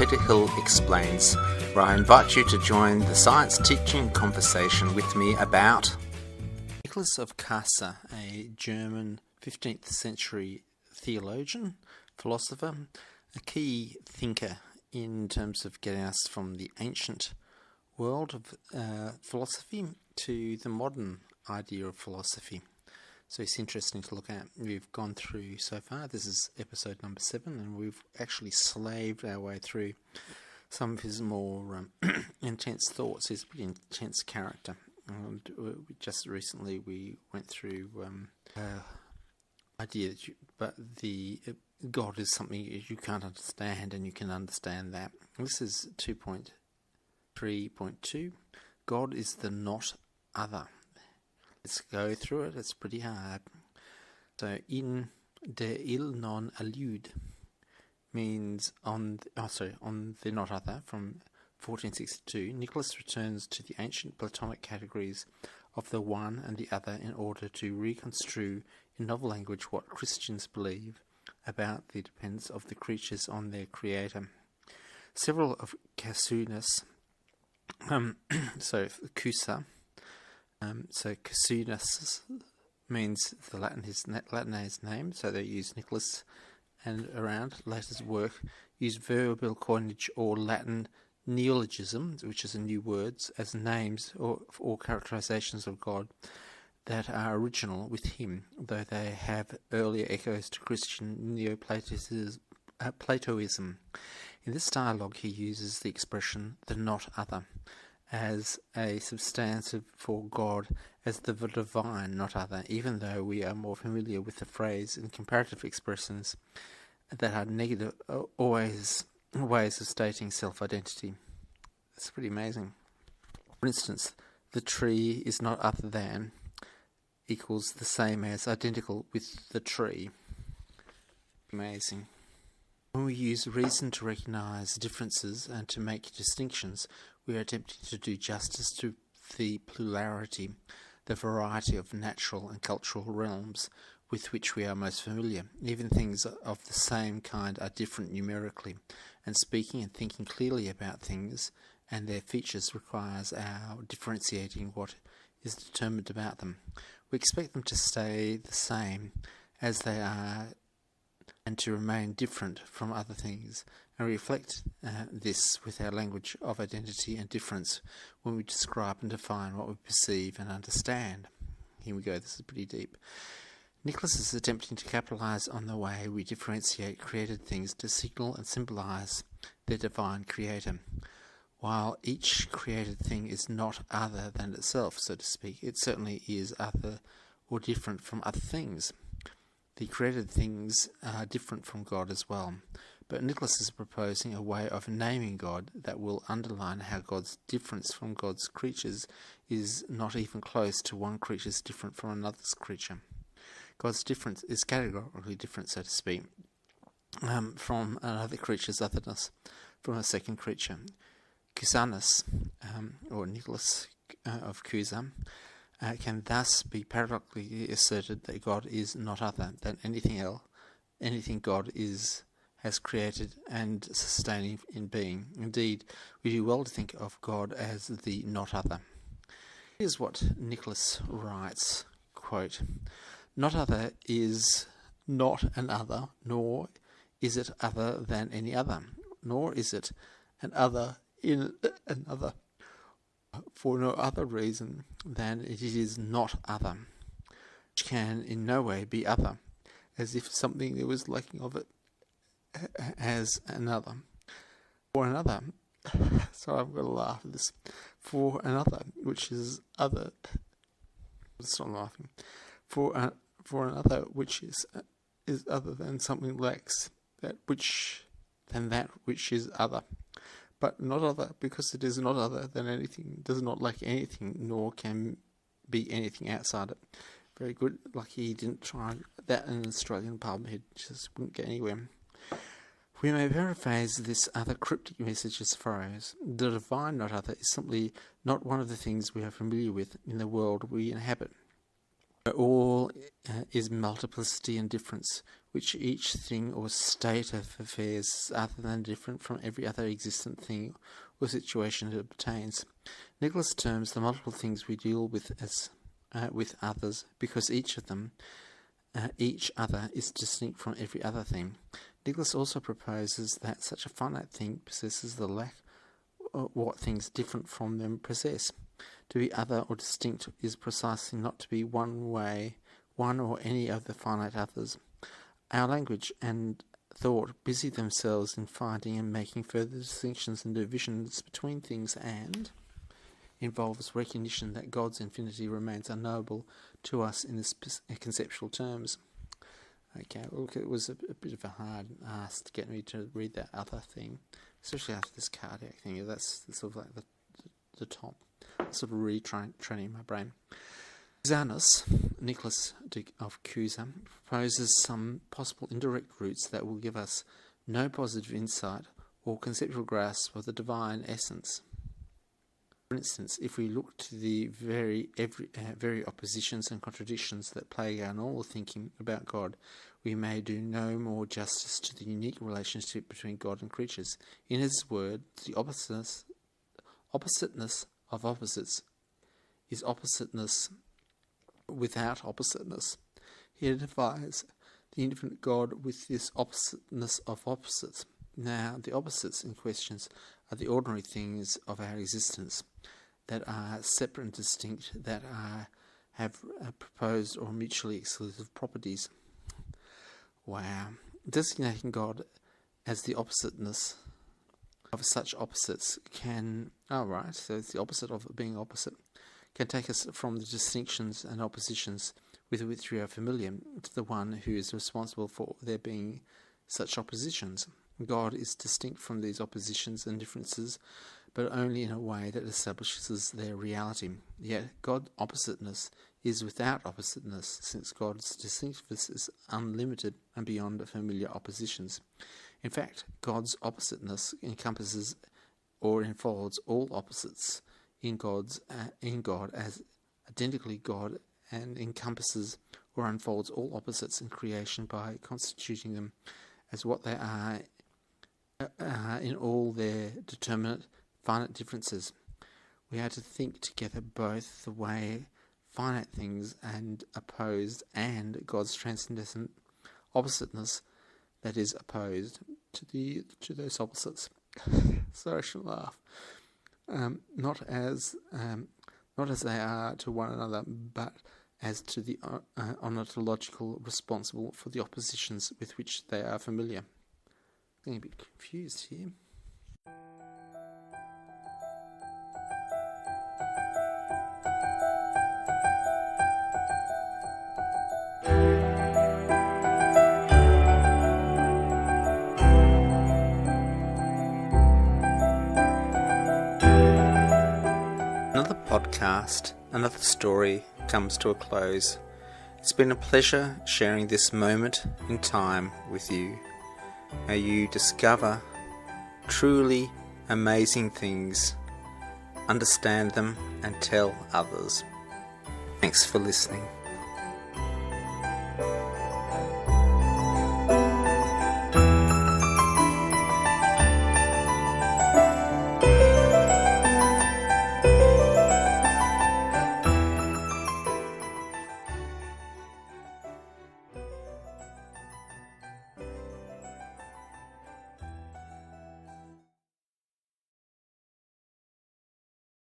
Peter Hill Explains, where I invite you to join the science teaching conversation with me about Nic of Cusa, a German 15th century theologian, philosopher, a key thinker in terms of getting us from the ancient world of philosophy to the modern idea of philosophy. So it's interesting to look at. We've gone through so far, this is episode number 7, and we've actually slaved our way through some of his more intense thoughts, his pretty intense character. And just recently we went through idea that God is something you can't understand, and you can understand that. This is 2.3.2. God is the not other. Let's go through it. It's pretty hard. So, in der il non allude means on the not other from 1462. Nicholas returns to the ancient Platonic categories of the one and the other in order to reconstrue in novel language what Christians believe about the dependence of the creatures on their creator. Several of Cusa's, Cusa, Cusanus means the Latinized name, so they use Nicholas, and around later's work use verbal coinage or Latin neologism, which is a new words, as names or characterizations of God that are original with him, though they have earlier echoes to Christian Platoism. In this dialogue he uses the expression the not other as a substantive for God as the divine not other, even though we are more familiar with the phrase in comparative expressions that are negative, always ways of stating self-identity. It's pretty amazing. For instance, the tree is not other than equals the same as identical with the tree. Amazing. When we use reason to recognize differences and to make distinctions, we are attempting to do justice to the plurality, the variety of natural and cultural realms with which we are most familiar. Even things of the same kind are different numerically, and speaking and thinking clearly about things and their features requires our differentiating what is determined about them. We expect them to stay the same as they are and to remain different from other things, and reflect this with our language of identity and difference when we describe and define what we perceive and understand. Here we go, this is pretty deep. Nicholas is attempting to capitalize on the way we differentiate created things to signal and symbolize their divine creator. While each created thing is not other than itself, so to speak, it certainly is other or different from other things. The created things are different from God as well, but Nicholas is proposing a way of naming God that will underline how God's difference from God's creatures is not even close to one creature's different from another's creature. God's difference is categorically different, so to speak, from another creature's otherness, from a second creature. Cusanus, or Nicholas of Cusa, can thus be paradoxically asserted that God is not other than anything God has created and sustaining in being. Indeed, we do well to think of God as the not other. Here's what Nicholas writes, quote, "Not other is not an other, nor is it other than any other, nor is it an other in another, for no other reason than it is not other, which can in no way be other, as if something there was lacking of it as another. For another," sorry, I'm going to laugh at this, "for another, which is other," stop laughing, for another which is other than something lacks that which is other. But not other, because it is not other than anything, does not lack anything, nor can be anything outside it. Very good. Lucky he didn't try that in an Australian pub, he just wouldn't get anywhere. We may paraphrase this other cryptic message as follows: the divine not other is simply not one of the things we are familiar with in the world we inhabit. All is multiplicity and difference, which each thing or state of affairs is other than different from every other existent thing or situation it obtains. Nicholas terms the multiple things we deal with as with others because each other is distinct from every other thing. Nicholas also proposes that such a finite thing possesses the lack of what things different from them possess. To be other or distinct is precisely not to be one or any of the finite others. Our language and thought busy themselves in finding and making further distinctions and divisions between things and involves recognition that God's infinity remains unknowable to us in conceptual terms. Okay, well, look, it was a bit of a hard ask to get me to read that other thing, especially after this cardiac thing. That's sort of like the top, sort of retraining my brain. Xanus, Nicholas of Cusa, proposes some possible indirect routes that will give us no positive insight or conceptual grasp of the divine essence. For instance, if we look to the very oppositions and contradictions that plague our normal thinking about God, we may do no more justice to the unique relationship between God and creatures. In his words, the oppositeness of opposites is oppositeness without oppositeness. He identifies the infinite God with this oppositeness of opposites. Now, the opposites in questions are the ordinary things of our existence that are separate and distinct, that have proposed or mutually exclusive properties. Wow. Designating God as the oppositeness of such opposites so it's the opposite of being opposite, can take us from the distinctions and oppositions with which we are familiar to the one who is responsible for there being such oppositions. God is distinct from these oppositions and differences, but only in a way that establishes their reality. Yet God's oppositeness is without oppositeness, since God's distinctness is unlimited and beyond familiar oppositions. In fact, God's oppositeness encompasses or enfolds all opposites in God as identically God, and encompasses or unfolds all opposites in creation by constituting them as what they are in all their determinate finite differences. We are to think together both the way finite things and opposed and God's transcendent oppositeness that is opposed to those opposites. Sorry, I shouldn't laugh. Not as they are to one another, but as to the ontological responsible for the oppositions with which they are familiar. I'm getting a bit confused here. Another podcast, another story comes to a close. It's been a pleasure sharing this moment in time with you. May you discover truly amazing things, understand them, and tell others. Thanks for listening.